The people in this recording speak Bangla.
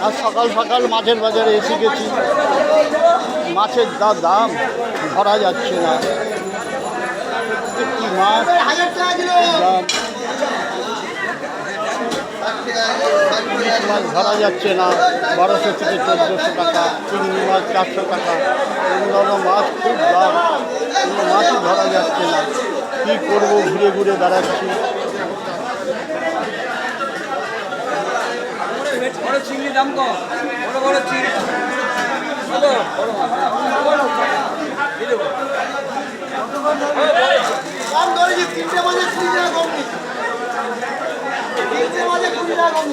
আর সকাল সকাল মাছের বাজারে এসে গেছি। মাছের দাম ধরা যাচ্ছে না। কি মাছ দাম, ইলিশ মাছ ধরা যাচ্ছে না, 1200 থেকে 1400 টাকা। চিংড়ি মাছ 400 টাকা। অন্যান্য মাছ খুব দাম, কোনো মাছই ধরা যাচ্ছে না। কী করবো, ঘুরে ঘুরে বেড়াচ্ছি। চিংড়ি দাম কম, বড় বড় চিংড়ি কম ধরেছি, 3টে মাঝে 20 টাকা কম, 3টে মাঝে 20 টাকা কম।